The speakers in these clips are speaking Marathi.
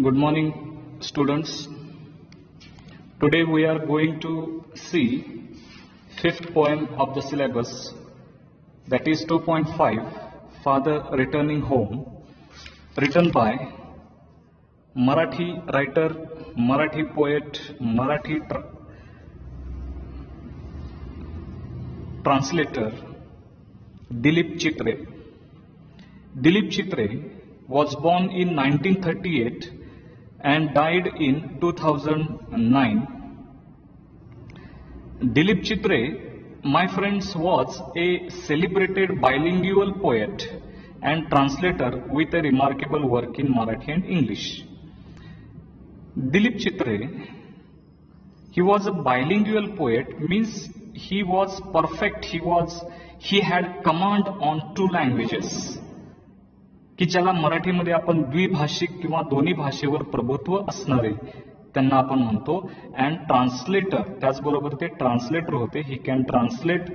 Good morning, students. Today we are going to see fifth poem of the syllabus, that is 2.5, Father Returning Home, written by Marathi writer, Marathi poet, Marathi translator Dilip Chitre. Dilip Chitre was born in 1938 and died in 2009. Dilip Chitre, my friends, was a celebrated bilingual poet and translator with a remarkable work in Marathi and English. Dilip Chitre, he was a bilingual poet, means he was perfect, he had command on two languages. की ज्याला मराठीमध्ये आपण द्विभाषिक किंवा दोन्ही भाषेवर प्रभुत्व असणारे त्यांना आपण म्हणतो. अँड ट्रान्सलेटर, त्याचबरोबर ते ट्रान्सलेटर होते. He can translate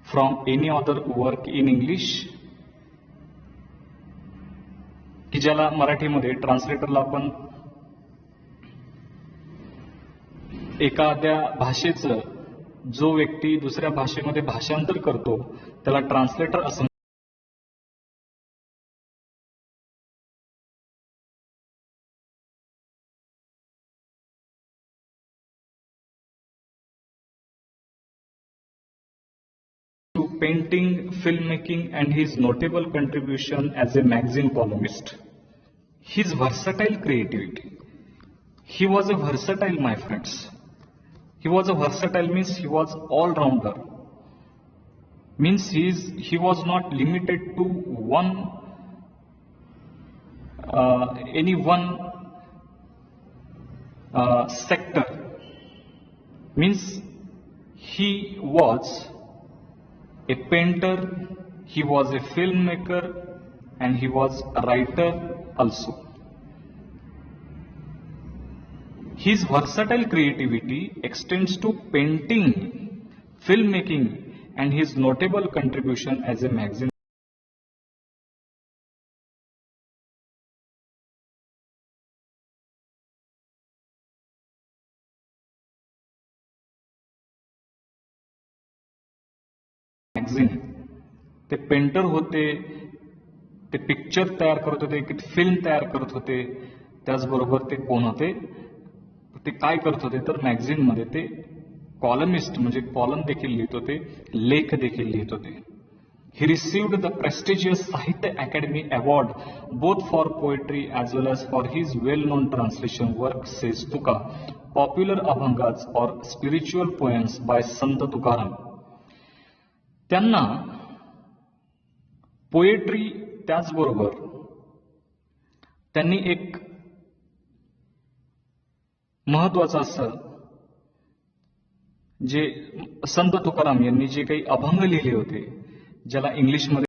from any other work in English, की ज्याला मराठीमध्ये ट्रान्सलेटरला आपण एखाद्या भाषेचं जो व्यक्ती दुसऱ्या भाषेमध्ये भाषांतर करतो त्याला ट्रान्सलेटर असं painting, filmmaking, and his notable contribution as a magazine columnist. His versatile creativity. He was a versatile, my friends. He was a versatile means he was all-rounder. Means he was not limited to any one sector. Means he was a painter, he was a filmmaker, and he was a writer also. His versatile creativity extends to painting, filmmaking, and his notable contribution as a magazine. ते पेंटर होते, ते पिक्चर तयार करत होते, फिल्म तयार करत होते. त्याचबरोबर ते कोण होते, ते काय करत होते तर मॅगझिन मध्ये ते कॉलमिस्ट म्हणजे कॉलम देखील लिहित होते, लेख देखील लिहित होते. He received the prestigious Sahitya Akademi award both for poetry as well as for his well known translation work says Tuka, popular अभंगाज और स्पिरिच्युअल पोएम्स बाय संत तुकाराम. त्यांना पोएट्री त्याचबरोबर त्यांनी एक महत्वाचं असं जे संत तुकाराम यांनी जे काही अभंग लिहिले होते, ज्याला इंग्लिशमध्ये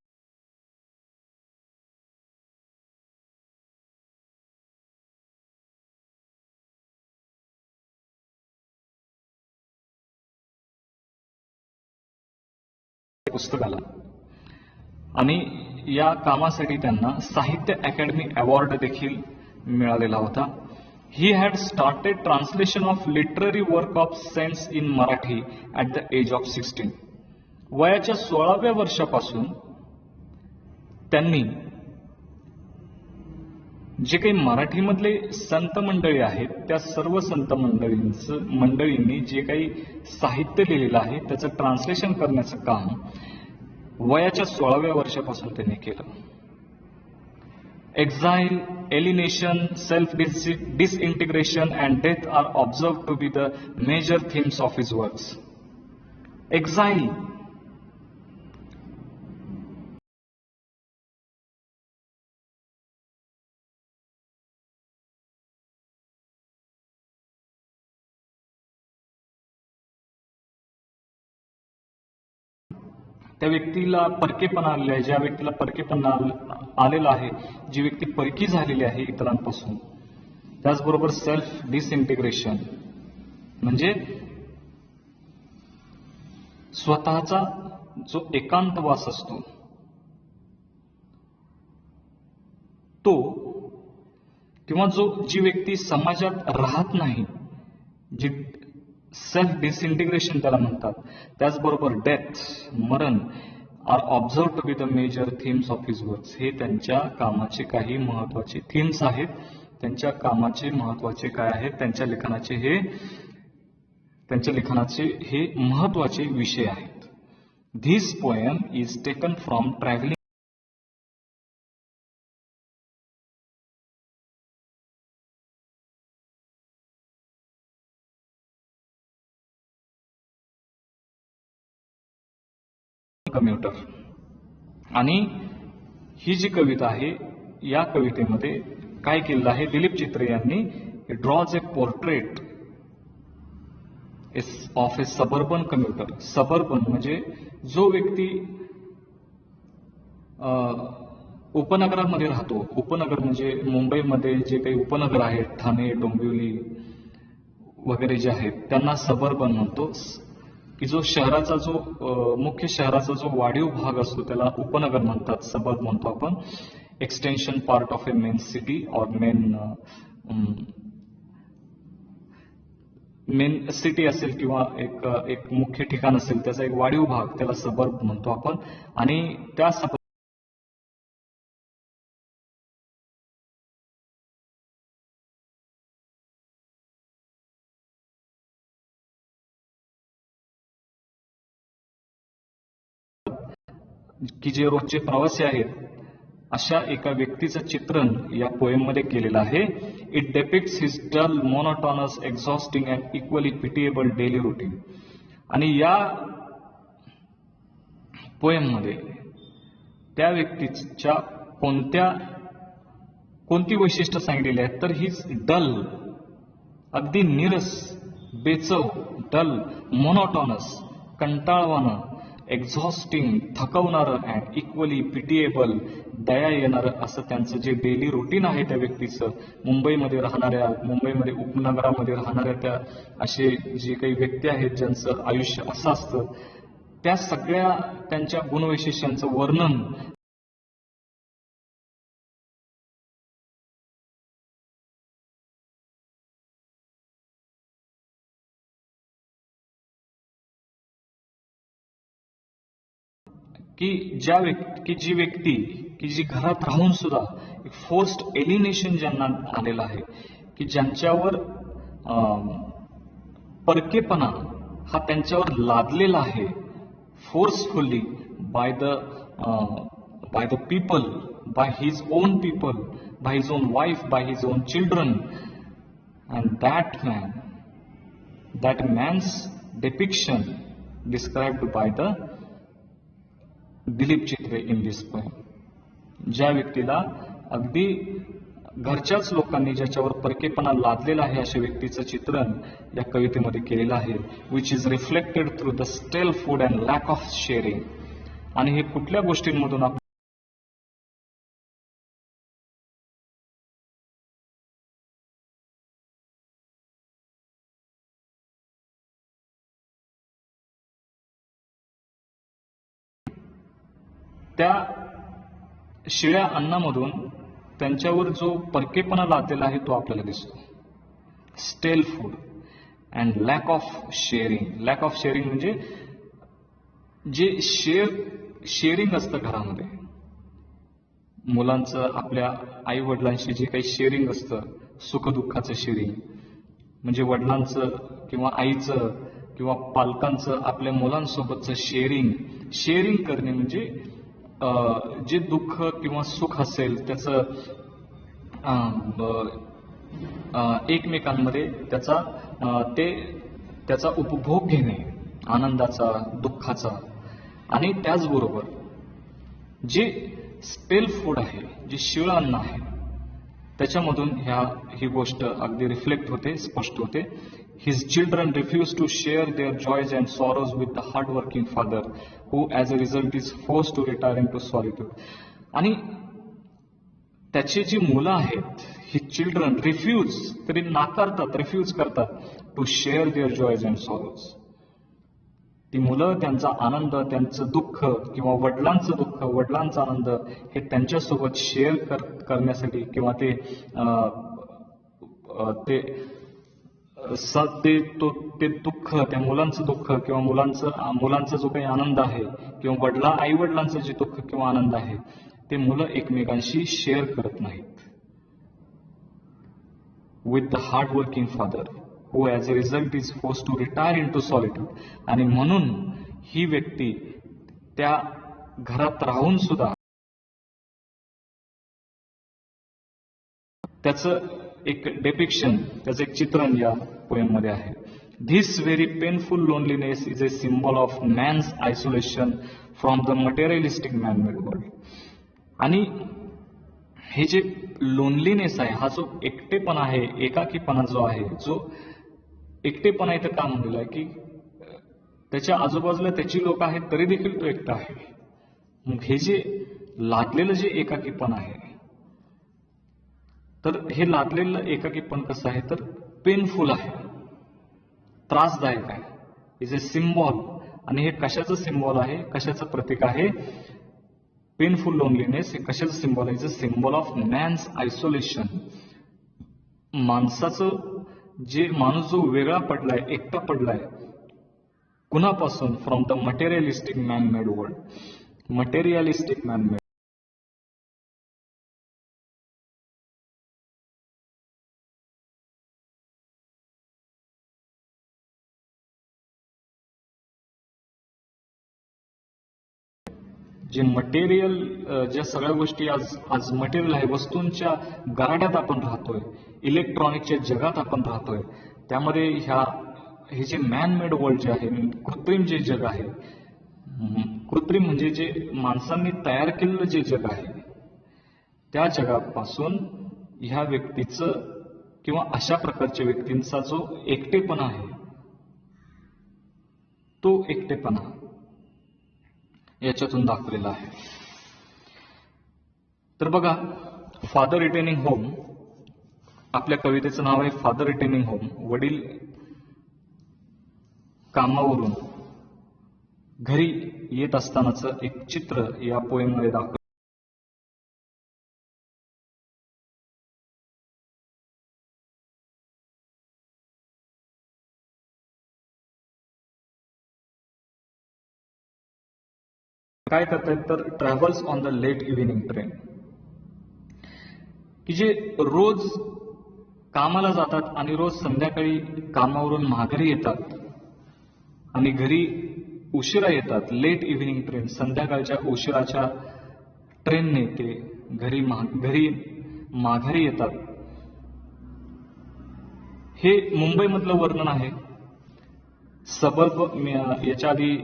पुस्तकाला, आणि या कामासाठी त्यांना साहित्य अकॅडमी अवॉर्ड देखील मिळालेला होता. He had started translation of literary work of saints in Marathi at the age of 16. वयाच्या 16व्या वर्षापासून त्यांनी जे काही मराठीमधले संत मंडळी आहेत त्या सर्व संत मंडळींनी जे काही साहित्य लिहिलेलं आहे त्याचं ट्रान्सलेशन करण्याचं काम वयाच्या 16व्या वर्षापासून त्यांनी केलं. Exile, alienation, self disintegration and death are observe to be the major themes of his works. Exile, त्या व्यक्तीला परकेपणा आलेला आहे, ज्या व्यक्तीला परकेपणा आलेला आहे, जी व्यक्ती परकी झालेली आहे इतरांपासून. त्याचबरोबर सेल्फ डिसइंटिग्रेशन म्हणजे स्वतःचा जो एकांतवास असतो तो किंवा जी व्यक्ती समाजात राहत नाही, जी सेल्फ डिसइंटिग्रेशन त्याला म्हणतात, त्याचबरोबर डेथ, मरण are observe to be the major themes of his works. हे त्यांच्या कामाचे काही महत्वाचे थीम्स आहेत, त्यांच्या कामाचे महत्वाचे काय आहेत, त्यांच्या लिखाणाचे हे महत्वाचे विषय आहेत. This poem is taken from travelling commuter. आणि ही जी कविता आहे, या कवितेमध्ये काय केलेलं आहे, दिलीप चित्रे यांनी draws a portrait of a suburban commuter. Suburban म्हणजे जो व्यक्ती उपनगरामध्ये राहतो. उपनगर म्हणजे मुंबईमध्ये जे काही उपनगर आहेत, ठाणे, डोंबिवली वगैरे जे आहेत, त्यांना सबर्बन म्हणतो. की जो शहराचा मुख्य शहराचा जो वाढीव भाग असतो त्याला उपनगर म्हणतात, सबर्ब म्हणतो आपण. Extension part of A main city और मेन सिटी असेल किंवा एक मुख्य ठिकाण असेल, त्याचा एक वाढीव भाग, त्याला सबर्ब म्हणतो आपण. आणि त्या की जे रोजचे प्रवासी आहेत, अशा एका व्यक्तीचं चित्रण या पोएम मध्ये केलेलं आहे. It depicts his dull, monotonous, exhausting and equally pitiable daily routine. आणि या पोएम मध्ये त्या व्यक्तीच्या कोणती वैशिष्ट्य सांगितलेली आहेत, तर हिज डल, अगदी नीरस, बेचव, डल, मोनोटॉनस, कंटाळवाणं, एक्झॉस्टिंग, थकवणारं, अँड इक्वली पिटिएबल, दया येणारं असं त्यांचं जे डेली रुटीन आहे त्या व्यक्तीचं. मुंबईमध्ये उपनगरामध्ये राहणाऱ्या त्या असे जे काही व्यक्ती आहेत ज्यांचं आयुष्य असं असतं, त्या सगळ्या त्यांच्या गुणवैशिष्ट्यांचं वर्णन जी व्यक्ती जी घरात राहून सुद्धा फोर्स्ड एलिनेशन ज्यांना आलेलं आहे, की ज्यांच्यावर परकेपणा हा त्यांच्यावर लादलेला आहे, forcefully by the people, by his on people, by his on wife, by his on children. And that man's depiction described by the Dilip Chitre in this poem. ज्या व्यक्तीला अगदी घरच्याच लोकांनी ज्याच्यावर परकेपणा लादलेला आहे अशा व्यक्तीचं चित्रण या कवितेमध्ये केलेलं आहे. Which is reflected through the stale food and lack of sharing. आणि हे कुठल्या गोष्टींमधून त्या शिळ्या अन्नामधून त्यांच्यावर जो परकेपणा लादलेला आहे तो आपल्याला दिसतो. Stale food and lack of sharing. Lack of sharing म्हणजे जे शेअरिंग असतं घरामध्ये, मुलांचं आपल्या आई वडिलांशी जे काही शेअरिंग असतं, सुखदुःखाचं शेअरिंग, म्हणजे वडिलांचं किंवा आईचं किंवा पालकांचं आपल्या मुलांसोबतचं शेअरिंग करणे म्हणजे जे दुःख किंवा सुख असेल त्याचं एकमेकांमध्ये त्याचा उपभोग घेणे, आनंदाचा, दुःखाचा. आणि त्याचबरोबर जे स्टेल फूड आहे, जे शिळ अन्न आहे, त्याच्यामधून ही गोष्ट अगदी रिफ्लेक्ट होते, स्पष्ट होते. His children refuse to share their joys and sorrows with the hard-working father, who as a result is forced to retire into solitude. आणि त्याची जी मुलं आहेत, his children रिफ्यूज करतात to share their joys and sorrows. ती मुलं त्यांचा आनंद, त्यांचं दुःख किंवा वडिलांचं दुःख, वडिलांचा आनंद हे त्यांच्यासोबत शेअर करण्यासाठी किंवा ते ते ते दुःख, त्या मुलांचं दुःख किंवा मुलांचा जो काही आनंद आहे किंवा आई वडिलांचं जे दुःख किंवा आनंद आहे ते मुलं एकमेकांशी शेअर करत नाहीत. With the hard working father who as a result is forced to retire into solitude. आणि म्हणून ही व्यक्ती त्या घरात राहून सुद्धा त्याचं एक डेपिक्शन, त्याचं एक चित्रण या पोएम मध्ये आहे. This very painful loneliness is a symbol of man's isolation from the materialistic man-made world. आणि हे जे लोनलीनेस आहे, हा जो एकटेपणा आहे, एकाकीपणा जो आहे, जो एकटेपणा इथं का म्हणलेला आहे की त्याच्या आजूबाजूला त्याची लोक आहेत तरी देखील तो एकटा आहे. मग हे जे लादलेलं जे एकाकीपण आहे, तर हे लादलेलं एकाकीपण कसं आहे तर पेनफुल आहे, त्रासदायक आहे. Is a symbol. आणि हे कशाचं सिम्बॉल आहे, कशाचं प्रतीक आहे? पेनफुल लोनलीनेस हे कशाचं सिम्बॉल आहे? Is a symbol of man's isolation. माणूस जो वेगळा पडलाय, एकटा पडलाय, कुणापासून? From the materialistic man made world. Materialistic man made, जे मटेरियल, ज्या सगळ्या गोष्टी आज मटेरियल आहे, वस्तूंच्या गराड्यात आपण राहतोय, इलेक्ट्रॉनिकच्या जगात आपण राहतोय, त्यामध्ये हे जे मॅन मेड वर्ल्ड जे आहे, कृत्रिम जे जग आहे, कृत्रिम म्हणजे जे माणसांनी तयार केलेलं जे जग आहे, त्या जगापासून ह्या व्यक्तीचं किंवा अशा प्रकारच्या व्यक्तींचा जो एकटेपणा आहे, तो एकटेपणा याच्यातून दाखवलेला आहे. तर बघा, फादर रिटर्निंग होम, आपल्या कवितेचं नाव आहे फादर रिटर्निंग होम. वडील कामावरून घरी येत असतानाचं एक चित्र या पोएम मध्ये दाखवलं. काय करतायत तर travels on the late evening train, की जे रोज कामाला जातात आणि रोज संध्याकाळी कामावरून माघारी येतात आणि घरी उशिरा येतात. लेट इव्हिनिंग ट्रेन, संध्याकाळच्या उशिराच्या ट्रेनने ते घरी माघारी येतात. हे मुंबईमधलं वर्णन आहे. सबर्ब, याच्या आधी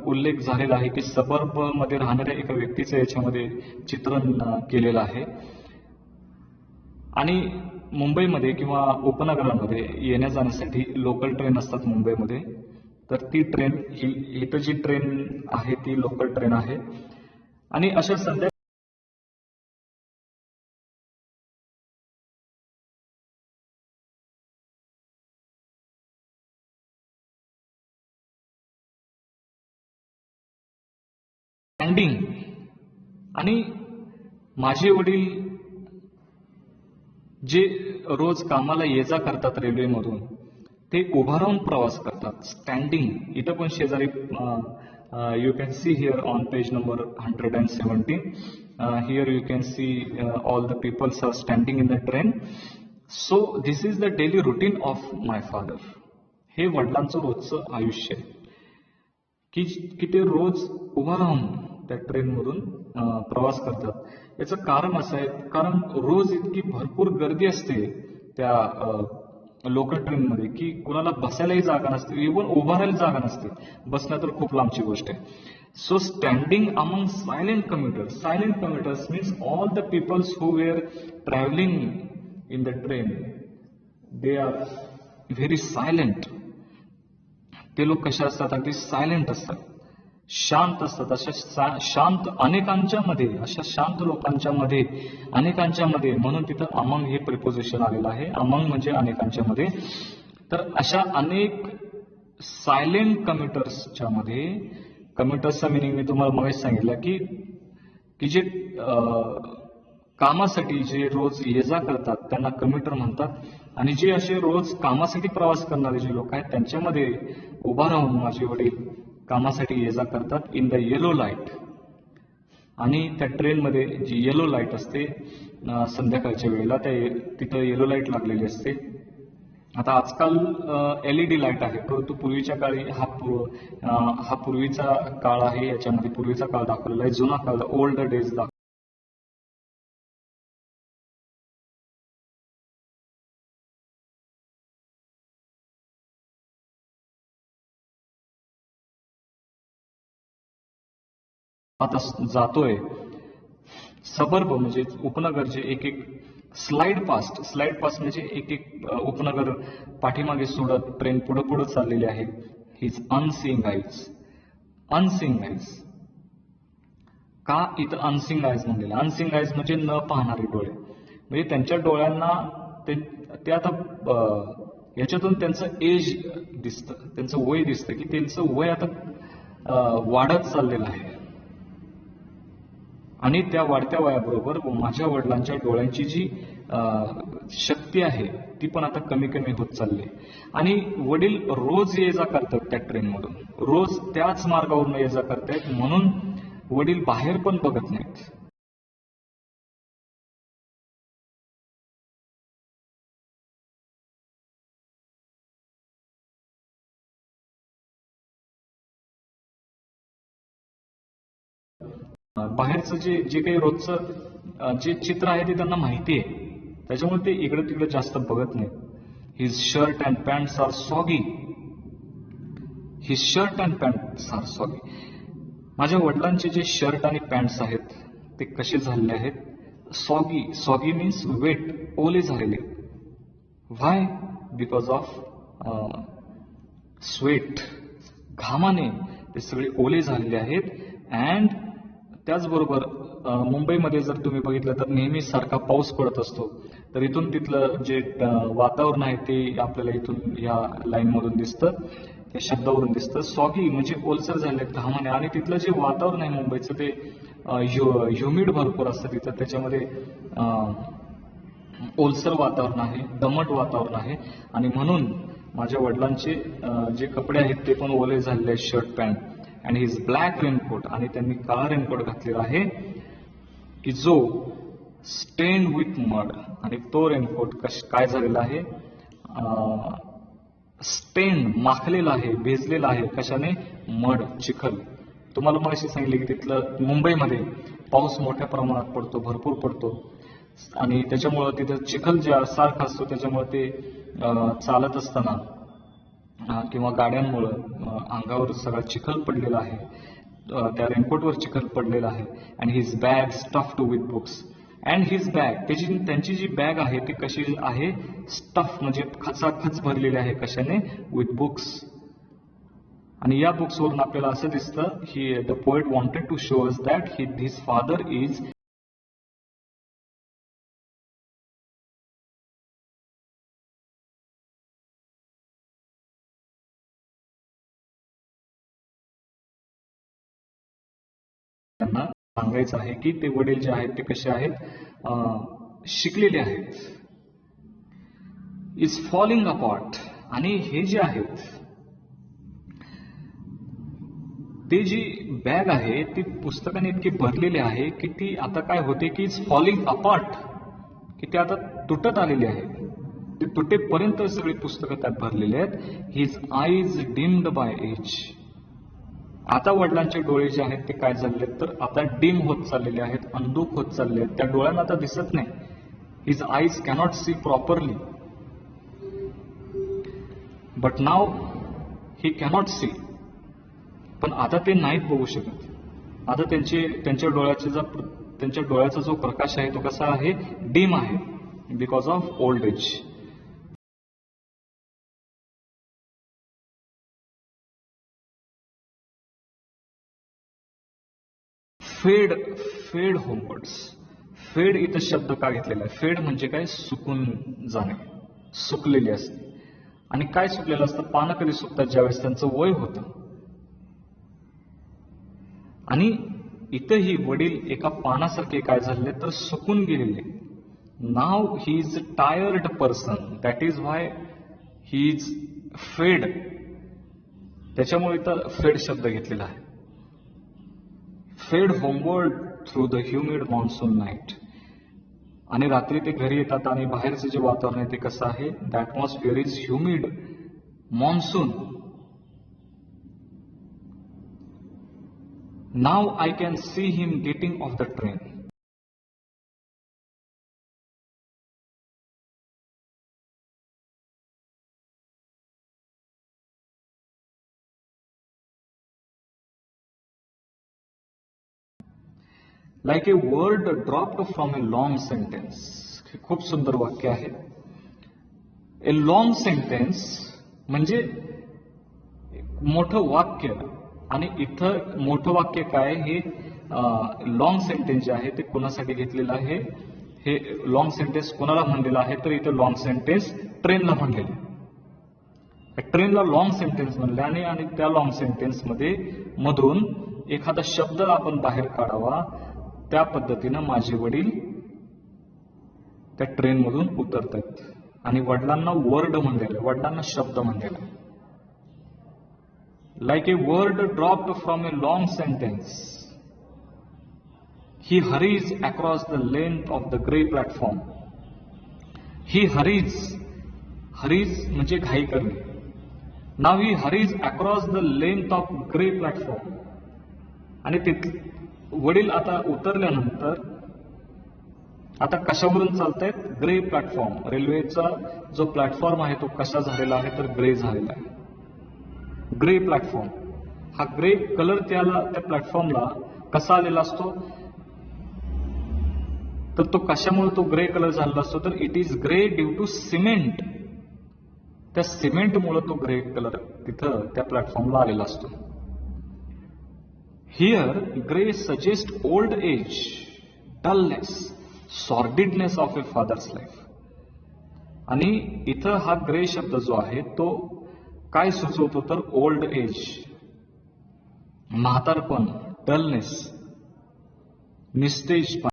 उल्लेख झालेला आहे की सबर्ब मध्ये राहणाऱ्या एका व्यक्तीचं याच्यामध्ये चित्रण केलेलं आहे. आणि मुंबईमध्ये किंवा उपनगरांमध्ये येण्या जाण्यासाठी लोकल ट्रेन असतात मुंबईमध्ये. तर ती ट्रेन, इथं जी ट्रेन आहे ती लोकल ट्रेन आहे. आणि अशा स्टँडिंग, आणि माझे वडील जे रोज कामाला ये जा करतात रेल्वेमधून, ते उभा राहून प्रवास करतात. स्टँडिंग, इथं पण शेजारी you can see here on page number 117. Here you can see all the peoples are standing in the train. So this is the daily routine of my father. हे वडिलांचं रोजचं आयुष्य आहे की ते रोज उभा राहून त्या ट्रेनमधून प्रवास करतात. याचं कारण असं आहे, कारण रोज इतकी भरपूर गर्दी असते त्या लोकल ट्रेनमध्ये की कुणाला बसायलाही जागा नसते, इव्हन उभा राहायला जागा नसते, बसणं तर खूप लांबची गोष्ट आहे. So standing among silent commuters. Silent commuters means all the peoples who were travelling in the train, they are very silent. ते लोक कसे असतात? अगदी सायलेंट असतात, शांत असतात. अशा शांत अनेकांच्या मध्ये, अशा शांत लोकांच्या मध्ये, अनेकांच्या मध्ये, म्हणून तिथं अमंग हे प्रिपोजिशन आलेलं आहे. अमंग म्हणजे अनेकांच्या मध्ये. तर अशा अनेक सायलेंट कम्युटर्सच्या मध्ये, कम्युटर्सचा मिनिंग मी तुम्हाला मगाशी सांगितलं की जे कामासाठी जे रोज ये जा करतात त्यांना कम्युटर म्हणतात. आणि जे असे रोज कामासाठी प्रवास करणारे जे लोक आहेत त्यांच्यामध्ये उभा राहून माझे वडील कामासाठी ये जा करतात इन द येलो लाईट. आणि त्या ट्रेनमध्ये जी येलो लाईट असते संध्याकाळच्या वेळेला तिथं येलो लाईट लागलेली असते. आता आजकाल LED लाईट आहे, परंतु पूर्वीच्या काळी हा पूर्वीचा काळ आहे. याच्यामध्ये पूर्वीचा काळ दाखवलेला आहे, जुना काळ, ओल्ड डेज दाखवला. आता जातोय सबर्ब म्हणजे उपनगर, जे एक एक स्लाइड पास्ट म्हणजे एक एक उपनगर पाठीमागे सोडत ट्रेन पुढे पुढे चाललेली आहे. His unseen eyes. Unseen eyes का इथं अनसिंग आईज म्हणलेलं? अनसिंग आईज म्हणजे न पाहणारे डोळे. म्हणजे त्यांच्या डोळ्यांना ते आता याच्यातून त्यांचं एज दिसतं, त्यांचं वय दिसतं की त्यांचं वय आता वाढत चाललेलं आहे. आणि त्या वाढत्या वयाबरोबर माझ्या वडिलांच्या डोळ्यांची जी शक्ती आहे ती पण आता कमी कमी होत चालली. आणि वडील रोज ये जा करतात त्या ट्रेनमधून, रोज त्याच मार्गावरून ये जा करतायत, म्हणून वडील बाहेर पण बघत नाहीत. बाहेरचं जे काही रोजचं जे चित्र आहे ते त्यांना माहिती आहे, त्याच्यामुळे ते इकडे तिकडे जास्त बघत नाहीत. His shirt and pants are soggy. His shirt and pants are soggy. माझ्या वडिलांचे जे शर्ट आणि पॅन्ट्स आहेत ते कसे झालेले आहेत? सॉगी. सॉगी मीन्स वेट, ओले झालेले. व्हाय? बिकॉज ऑफ स्वेट, घामाने ते सगळे ओले झालेले आहेत. अँड त्याचबरोबर मुंबईमध्ये जर तुम्ही बघितलं तर नेहमी सारखा पाऊस पडत असतो, तर इथून तिथलं जे वातावरण आहे ते आपल्याला इथून या लाईन मधून दिसतं, त्या शब्दावरून दिसतं. सॉगी म्हणजे ओलसर झाले घामाने. आणि तिथलं जे वातावरण आहे मुंबईचं ते ह्युमिड भरपूर असतं तिथं, त्याच्यामध्ये ओलसर वातावरण आहे, दमट वातावरण आहे. आणि म्हणून माझ्या वडिलांचे जे कपडे आहेत ते पण ओले झालेले आहेत, shirt pant. And his black raincoat, आणि त्यांनी काळा रेनकोट घातलेला आहे की जो स्टेन विथ मड. आणि तो रेनकोट काय झालेला आहे? स्टेन, माखलेला आहे, भेजलेला आहे. कशाने? मड, चिखल. तुम्हाला मग अशी सांगितले की तिथलं मुंबईमध्ये पाऊस मोठ्या प्रमाणात पडतो, भरपूर पडतो, आणि त्याच्यामुळं तिथं चिखल ज्या सारखा असतो, त्याच्यामुळे ते चालत असताना किंवा गाड्यांमुळं अंगावर सगळा चिखल पडलेला आहे, त्या रेनकोटवर चिखल पडलेला आहे. And his bag stuffed with books. And his bag, त्यांची जी बॅग आहे ती कशी आहे? स्टफ म्हणजे खचाखच भरलेली आहे. कशाने? With books. आणि या बुक्सवरून आपल्याला असं दिसतं की the poet wanted to show us that his father is त्यांना सांगायचं आहे की ते वडील जे आहेत ते कसे आहेत? शिकलेले आहेत. Is falling apart. आणि हे जे आहेत ते जी बॅग आहे ती पुस्तकाने इतकी भरलेली आहे की ती आता काय होते की इज फॉलिंग अपार्ट, की ते आता तुटत आलेली आहे. ते तुटेपर्यंत सगळी पुस्तकं त्यात भरलेली आहेत. His eyes dimmed by age. आता वडिलांचे डोळे जे आहेत ते काय झालेले आहेत? तर आता डिम होत चाललेले आहेत, अंधुक होत चालले आहेत. त्या डोळ्यांना आता दिसत नाही. His eyes cannot see properly. But now he cannot see. पण आता ते नाहीत बघू शकत. आता त्यांच्या डोळ्याचा जो प्रकाश आहे तो कसा आहे? डिम आहे, बिकॉज ऑफ ओल्ड एज. फेड होमवर्ड्स. फेड इथं शब्द का घेतलेला आहे? फेड म्हणजे काय? सुकून जाणे, सुकलेली असते. आणि काय सुकलेलं असतं? पानं कधी सुकतात? ज्यावेळेस त्यांचं वय होतं. आणि इथंही वडील एका पानासारखे काय झाले तर सुकून गेलेले. Now he is a tired person, that is why he is fade. त्याच्यामुळे इथं फेड शब्द घेतलेला आहे. Fade homeward through the humid monsoon night. आणि रात्री ते घरी येतात आणि बाहेरचं जे वातावरण आहे ते कसं आहे, the atmosphere is humid monsoon. Now I can see him getting off the train. Like a word dropped from a long sentence. हे खूप सुंदर वाक्य आहे. ए लॉंग सेंटेन्स म्हणजे मोठं वाक्य. आणि इथं मोठं वाक्य काय, हे लॉंग सेंटेन्स जे आहे ते कोणासाठी घेतलेलं आहे, हे लॉंग सेंटेन्स कोणाला म्हणलेलं आहे, तर इथं लॉंग सेंटेन्स ट्रेनला म्हणलेलं. ट्रेनला लॉंग सेंटेन्स म्हणले आणि त्या लॉंग सेंटेन्स मध्ये मधून एखादा शब्द आपण बाहेर काढावा, त्या पद्धतीनं माझे वडील त्या ट्रेनमधून उतरतात. आणि वडिलांना वर्ड म्हणलेलं, वडिलांना शब्द म्हणलेला. Like a word dropped from a long sentence, he hurries across the length of the grey platform. He hurries, hurries म्हणजे घाई करणे. Now he hurries across the length of grey platform. आणि ते वडील आता उतरल्यानंतर आता कशावरून चालतायत, ग्रे प्लॅटफॉर्म. रेल्वेचा जो प्लॅटफॉर्म आहे तो कसा झालेला आहे, तर ग्रे झालेला आहे. Grey platform. हा ग्रे कलर त्या प्लॅटफॉर्मला कसा आलेला असतो, तर तो कशामुळे तो ग्रे कलर झालेला असतो, तर it is grey due to cement. त्या सिमेंटमुळे तो ग्रे कलर तिथं त्या प्लॅटफॉर्मला आलेला असतो. Here grey suggest old age, dullness, sordidness of a father's life. आणि इथं हा ग्रे शब्द जो आहे तो काय सुचवतो, तर ओल्ड एज, म्हातारपण, डलनेस, निस्तेजपण.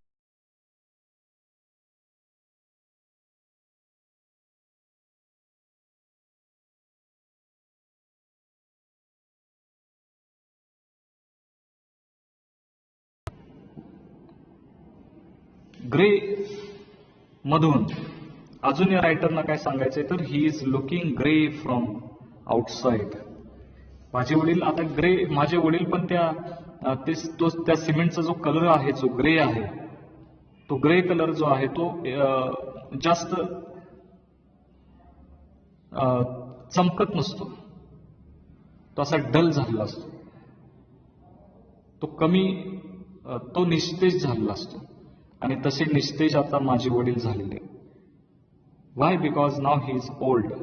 ग्रे मधून अजून या रायटरना काय सांगायचंय, तर he is looking grey from outside. माझे वडील आता ग्रे, माझे वडील पण त्या सिमेंटचा जो कलर आहे, जो ग्रे आहे, तो ग्रे कलर जो आहे तो जास्त चमकत नसतो, तो असा डल झालेला असतो, तो निस्तेज झालेला असतो. आणि तसे निस्तेज आता माझे वडील झालेले. Y? Because now he is old.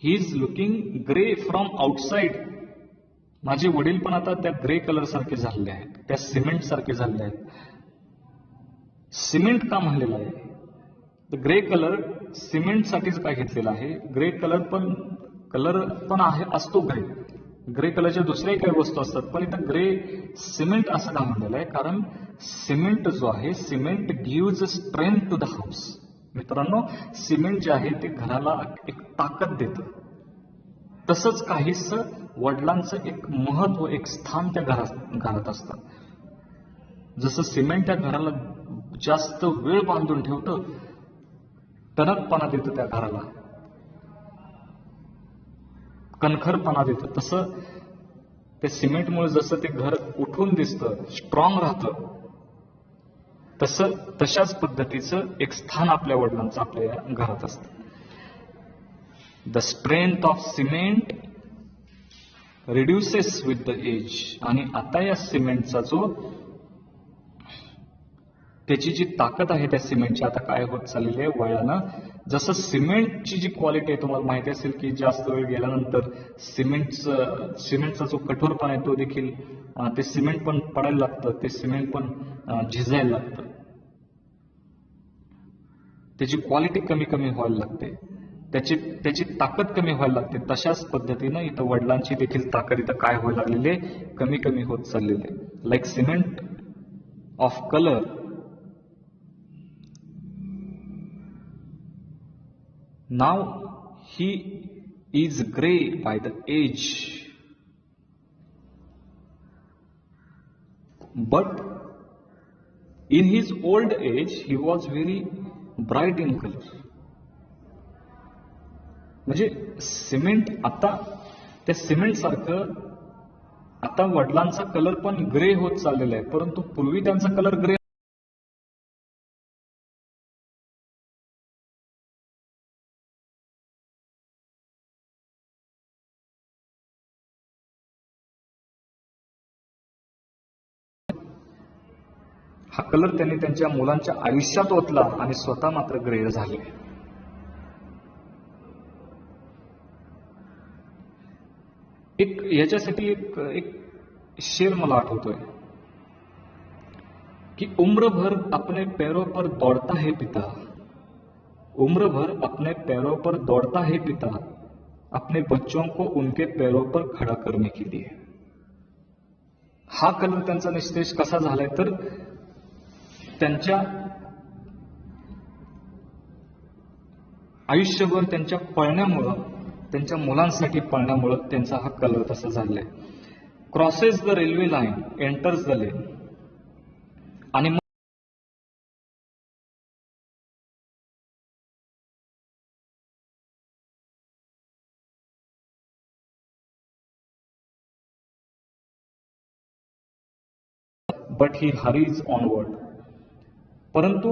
He is looking grey from outside. माझे वडील पण आता त्या ग्रे कलर सारखे झालेले आहेत, त्या सिमेंट सारखे झालेले आहेत. सिमेंट का म्हणलेलं आहे, द ग्रे कलर सिमेंटसाठीच काय घेतलेला आहे. ग्रे कलर पण आहे, असतो ग्रे. ग्रे कलरच्या दुसऱ्याही काही वस्तू असतात, पण इथं ग्रे सिमेंट असं का म्हणलेलं आहे, कारण सिमेंट जो आहे, cement gives strength to the house. मित्रांनो, सिमेंट जे आहे ते घराला एक ताकद देतं. तसंच काहीच वडिलांचं एक महत्व, एक स्थान त्या घरात असतं. जसं सिमेंट त्या घराला जास्त वेळ बांधून ठेवतं, टणकपणा देतं त्या घराला, कणखरपणा देतं, तसं त्या सिमेंटमुळे जसं ते घर उठून दिसतं, स्ट्रॉंग राहतं, तशाच पद्धतीचं एक स्थान आपल्या वडिलांचं आपल्या घरात असतं. The strength of cement reduces with the age. आणि आता या सिमेंटचा त्याची जी ताकद आहे त्या सिमेंटची आता काय होत चाललेली आहे वयानं. जसं सिमेंटची जी क्वालिटी आहे, तुम्हाला माहिती असेल की जास्त वेळ गेल्यानंतर सिमेंटचा जो कठोरपणा आहे तो देखील, ते सिमेंट पण पडायला लागतं, ते सिमेंट पण झिजायला लागतं, त्याची क्वालिटी कमी कमी व्हायला लागते, त्याची ताकद कमी व्हायला लागते. तशाच पद्धतीनं इथं वडिलांची देखील ताकद इथं काय व्हायला लागलेली आहे, कमी कमी होत चाललेली आहे. like cement of color, now he is gray by the age, but in his old age he was very bright in color. म्हणजे सिमेंट आता त्या सिमेंट सारखं आता वडिलांचा कलर पण ग्रे होत चाललेला आहे, परंतु पूर्वी त्यांचा कलर ग्रे हा कलर त्यांनी त्यांच्या मुलांच्या आयुष्यात ओतला आणि स्वतः मात्र ग्रे झाले. एक याच्यासाठी एक शेर मला आठवतोय कि उम्र भर अपने पैरों पर दौड़ता है पिता, उम्र भर अपने पैरों पर दौड़ता है पिता, अपने बच्चों को उनके पैरों पर खड़ा करने के लिए. हा कलर त्यांचा निश्चय कसा झालाय तर त्यांच्या आयुष्यभर त्यांच्या पळण्यामुळं, त्यांच्या मुलांसाठी पळण्यामुळं त्यांचा हा कलर तसा झालाय. Crosses the railway line, enters the lane, आणि बट ही हरीज ऑनवर्ड. परंतु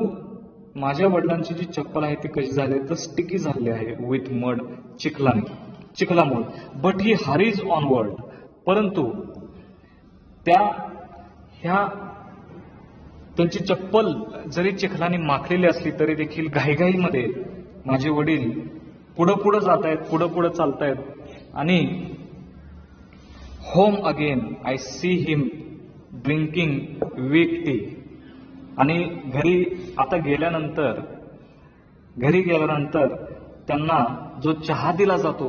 माझ्या वडिलांची जी चप्पल आहे ती कशी झाली तर स्टिकी झाली आहे विथ मड, चिखलामुळे. बट ही हरीज ऑनवर्ड, परंतु ह्या त्यांची चप्पल जरी चिखलाने माखलेली असली तरी देखील घाईघाईमध्ये माझे वडील पुढं पुढं जात आहेत, पुढं पुढं चालतायत. आणि home again I see him drinking weak tea. आणि घरी गेल्यानंतर त्यांना जो चहा दिला जातो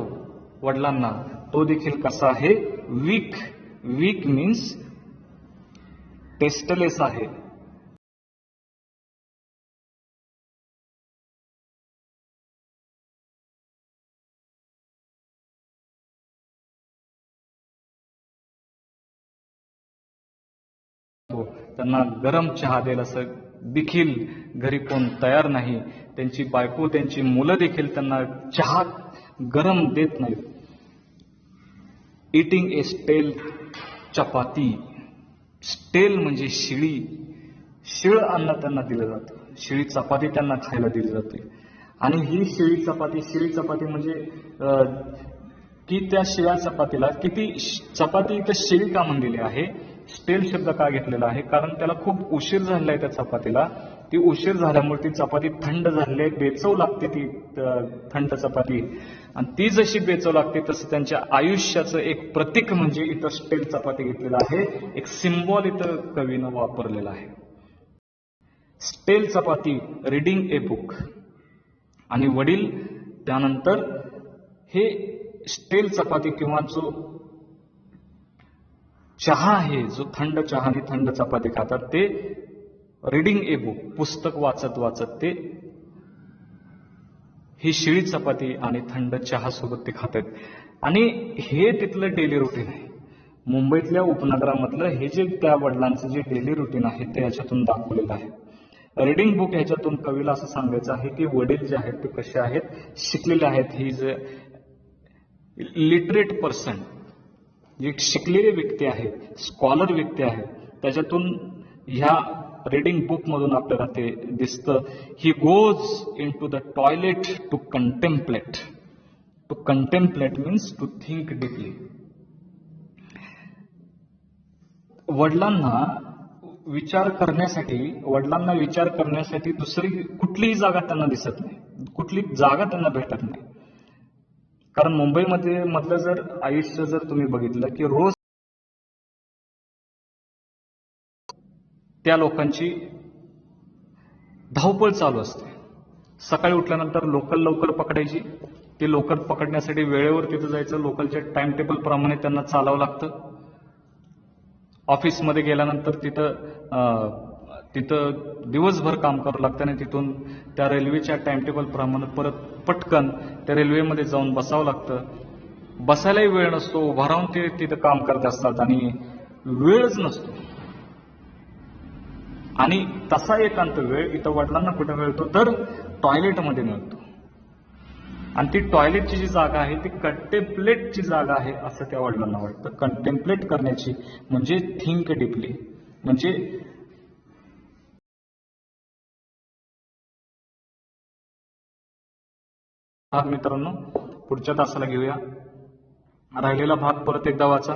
वडिलांना तो देखील कसा आहे, वीक. वीक मीन्स टेस्टलेस आहे. त्यांना गरम चहा द्यायला देखील घरी कोण तयार नाही. त्यांची बायको, त्यांची मुलं देखील त्यांना चहा गरम देत नाहीत. इटिंग ए स्टेल चपाती. स्टेल म्हणजे शिळ अन्न त्यांना दिलं जातं, शिळी चपाती त्यांना खायला दिली जाते. आणि ही शिळी चपाती म्हणजे की त्या शिळ्या चपातीला किती, चपाती इथं शिळी का म्हणलेली आहे, स्टेल शब्द का घेतलेला आहे, कारण त्याला खूप उशीर झालेला आहे त्या चपातीला. ती उशीर झाल्यामुळे ती चपाती थंड झाली आहे, बेचव लागते ती थंड चपाती. आणि ती जशी बेचव लागते तसं त्यांच्या आयुष्याचं एक प्रतीक म्हणजे इथं स्टेल चपाती घेतलेलं आहे. एक सिम्बॉल इथं कवीनं वापरलेला आहे. स्टेल चपाती, रीडिंग ए बुक. आणि वडील त्यानंतर हे स्टेल चपाती किंवा जो चहा आहे, जो थंड चहा आणि थंड चपाती खातात, ते रीडिंग ए बुक, पुस्तक वाचत वाचत ते ही शिळी चपाती आणि थंड चहा सोबत ते खातात. आणि हे तिथलं डेली रुटीन आहे. मुंबईतल्या उपनगरामधलं हे जे त्या वडिलांचं जे डेली रुटीन आहे ते याच्यातून दाखवलेलं आहे. रीडिंग बुक ह्याच्यातून कवीला असं सांगायचं आहे की वडील जे आहेत ते कसे आहेत, शिकलेले आहेत. ही इज लिटरेट पर्सन, जी शिकलेली व्यक्ती आहे, स्कॉलर व्यक्ती आहे. त्याच्यातून ह्या रीडिंग बुक मधून आपल्याला ते दिसतं. He goes into the toilet to contemplate. To contemplate means to think deeply. वडिलांना विचार करण्यासाठी दुसरी कुठलीही जागा त्यांना दिसत नाही, कुठली जागा त्यांना भेटत नाही. कारण मुंबईमध्ये मधलं जर आयुष्य जर तुम्ही बघितलं की रोज त्या लोकांची धावपळ चालू असते. सकाळी उठल्यानंतर लोकल लवकर पकडायची, ती लोकल पकडण्यासाठी वेळेवर तिथं जायचं, लोकलच्या टाइम टेबल प्रमाणे त्यांना चालावं लागतं. ऑफिसमध्ये गेल्यानंतर तिथं दिवसभर काम करावं लागतं आणि तिथून त्या रेल्वेच्या टाइमटेबल प्रमाणे परत पटकन त्या रेल्वेमध्ये जाऊन बसावं लागतं. बसायलाही वेळ नसतो, उभा राहून ते तिथं काम करत असतात आणि वेळच नसतो. आणि तसा एकांत वेळ इथं वडिलांना कुठे मिळतो तर टॉयलेटमध्ये मिळतो. आणि ती टॉयलेटची जी जागा आहे ती कंटेम्पलेटची जागा आहे असं त्या वडिलांना वाटतं. कंटेम्पलेट करण्याची म्हणजे थिंक डीपली, म्हणजे भाग मित्रांनो पुढच्या तासाला घेऊया. राहिलेला भाग परत एकदा वाचा.